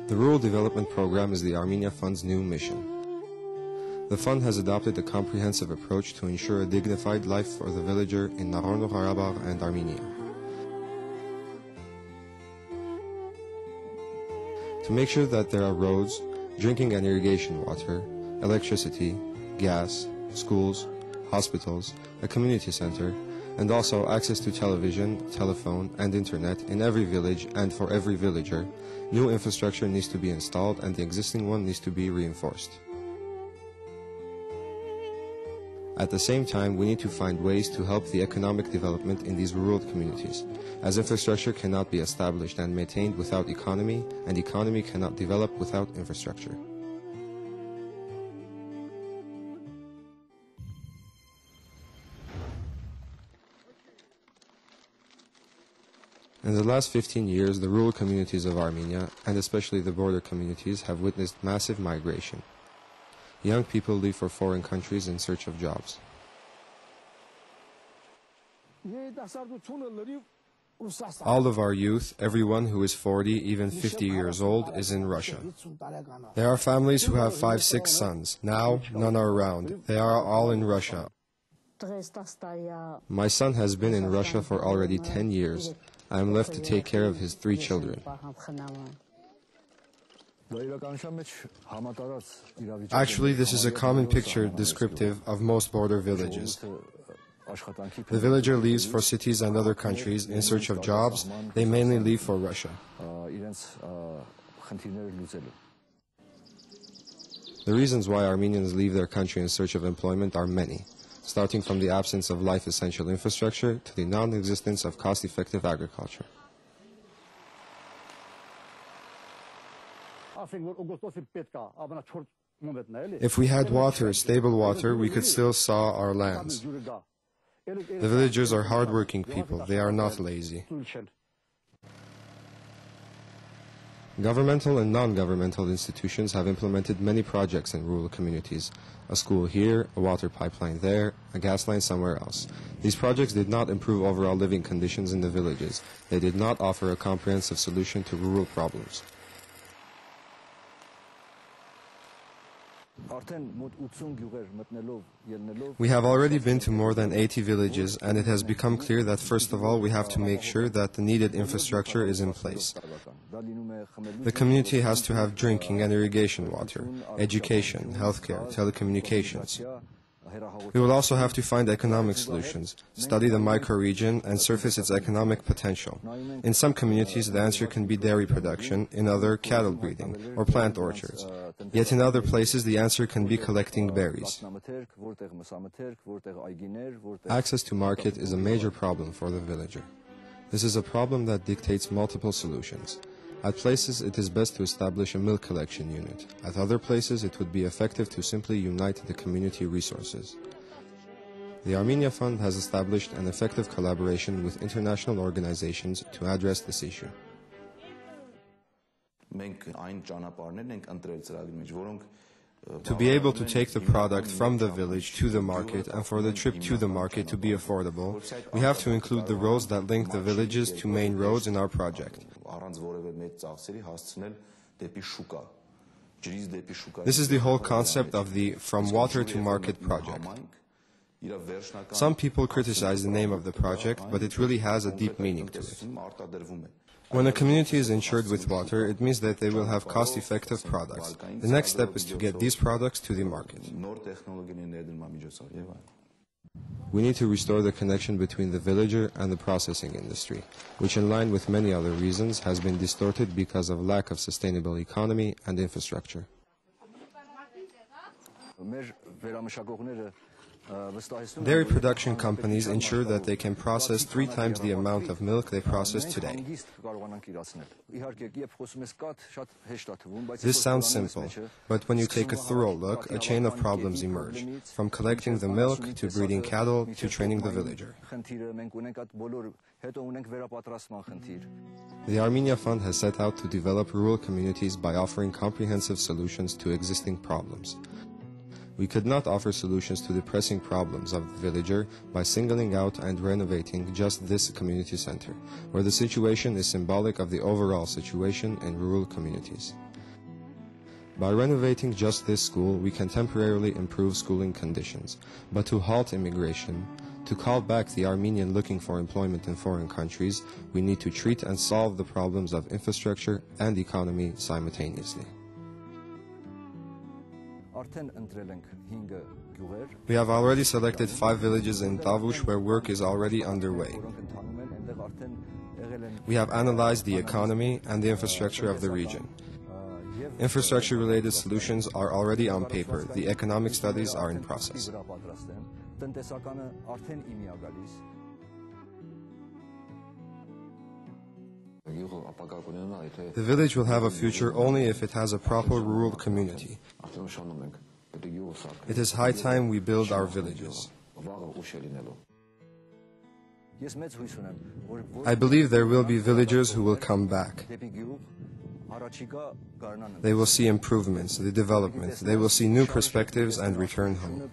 The Rural Development Program is the Armenia Fund's new mission. The fund has adopted a comprehensive approach to ensure a dignified life for the villager in Nagorno-Karabakh and Armenia. To make sure that there are roads, drinking and irrigation water, electricity, gas, schools, hospitals, a community center, and also access to television, telephone, and internet in every village and for every villager, new infrastructure needs to be installed and the existing one needs to be reinforced. At the same time, we need to find ways to help the economic development in these rural communities, as infrastructure cannot be established and maintained without economy, and economy cannot develop without infrastructure. In the last 15 years, the rural communities of Armenia, and especially the border communities, have witnessed massive migration. Young people leave for foreign countries in search of jobs. All of our youth, everyone who is 40, even 50 years old, is in Russia. There are families who have 5, 6 sons. Now, none are around. They are all in Russia. My son has been in Russia for already 10 years. I am left to take care of his 3 children. Actually, this is a common picture descriptive of most border villages. The villager leaves for cities and other countries in search of jobs. They mainly leave for Russia. The reasons why Armenians leave their country in search of employment are many, starting from the absence of life-essential infrastructure to the non-existence of cost-effective agriculture. If we had water, stable water, we could still sow our lands. The villagers are hard-working people. They are not lazy. Governmental and non-governmental institutions have implemented many projects in rural communities. A school here, a water pipeline there, a gas line somewhere else. These projects did not improve overall living conditions in the villages. They did not offer a comprehensive solution to rural problems. We have already been to more than 80 villages, and it has become clear that first of all we have to make sure that the needed infrastructure is in place. The community has to have drinking and irrigation water, education, healthcare, telecommunications. We will also have to find economic solutions, study the microregion, and surface its economic potential. In some communities, the answer can be dairy production, in other, cattle breeding, or plant orchards. Yet in other places, the answer can be collecting berries. Access to market is a major problem for the villager. This is a problem that dictates multiple solutions. At places, it is best to establish a milk collection unit. At other places, it would be effective to simply unite the community resources. The Armenia Fund has established an effective collaboration with international organizations to address this issue. To be able to take the product from the village to the market and for the trip to the market to be affordable, we have to include the roads that link the villages to main roads in our project. This is the whole concept of the From Water to Market project. Some people criticize the name of the project, but it really has a deep meaning to it. When a community is insured with water, it means that they will have cost-effective products. The next step is to get these products to the market. We need to restore the connection between the villager and the processing industry, which in line with many other reasons has been distorted because of lack of sustainable economy and infrastructure. Dairy production companies ensure that they can process 3 times the amount of milk they process today. This sounds simple, but when you take a thorough look, a chain of problems emerge, from collecting the milk to breeding cattle to training the villager. The Armenia Fund has set out to develop rural communities by offering comprehensive solutions to existing problems. We could not offer solutions to the pressing problems of the villager by singling out and renovating just this community center, where the situation is symbolic of the overall situation in rural communities. By renovating just this school, we can temporarily improve schooling conditions. But to halt immigration, to call back the Armenian looking for employment in foreign countries, we need to treat and solve the problems of infrastructure and economy simultaneously. We have already selected 5 villages in Tavush where work is already underway. We have analyzed the economy and the infrastructure of the region. Infrastructure-related solutions are already on paper. The economic studies are in process. The village will have a future only if it has a proper rural community. It is high time we build our villages. I believe there will be villagers who will come back. They will see improvements, the development. They will see new perspectives and return home.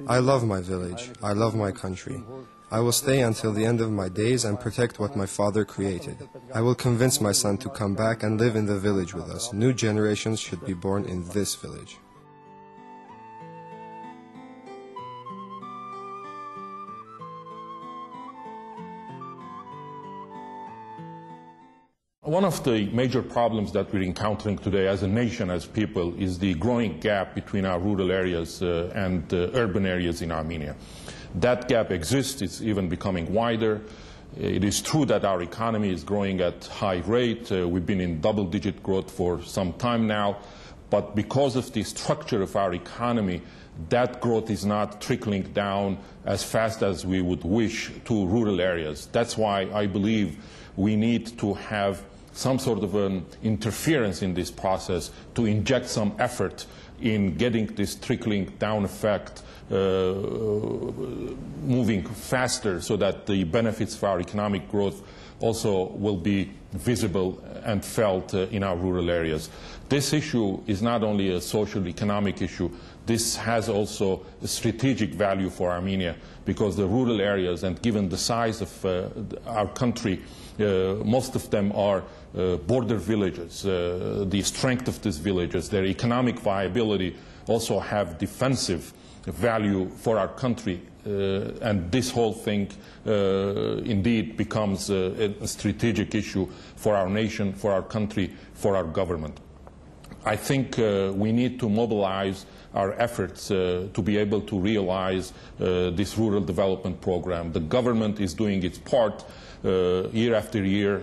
I love my village. I love my country. I will stay until the end of my days and protect what my father created. I will convince my son to come back and live in the village with us. New generations should be born in this village. One of the major problems that we're encountering today as a nation, as people, is the growing gap between our rural areas and urban areas in Armenia. That gap exists, it's even becoming wider. It is true that our economy is growing at high rate. We've been in double-digit growth for some time now, but because of the structure of our economy, that growth is not trickling down as fast as we would wish to rural areas. That's why I believe we need to have some sort of an interference in this process to inject some effort in getting this trickling down effect moving faster so that the benefits for our economic growth also will be visible and felt in our rural areas. This issue is not only a social economic issue, this has also a strategic value for Armenia because the rural areas, and given the size of our country, most of them are border villages. The strength of these villages, their economic viability also have defensive value for our country. And this whole thing indeed becomes a strategic issue for our nation, for our country, for our government. I think we need to mobilize our efforts to be able to realize this rural development program. The government is doing its part. Year after year,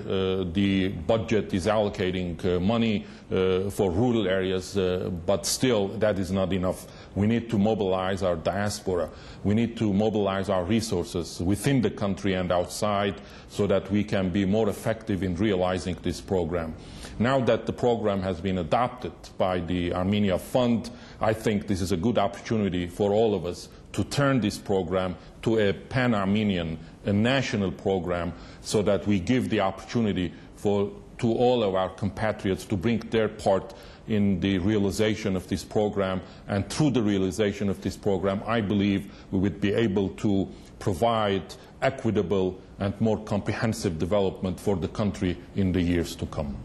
the budget is allocating money for rural areas, but still that is not enough. We need to mobilize our diaspora. We need to mobilize our resources within the country and outside so that we can be more effective in realizing this program. Now that the program has been adopted by the Armenia Fund, I think this is a good opportunity for all of us to turn this program to a pan-Armenian, a national program, so that we give the opportunity to all of our compatriots to bring their part in the realization of this program. And through the realization of this program, I believe we would be able to provide equitable and more comprehensive development for the country in the years to come.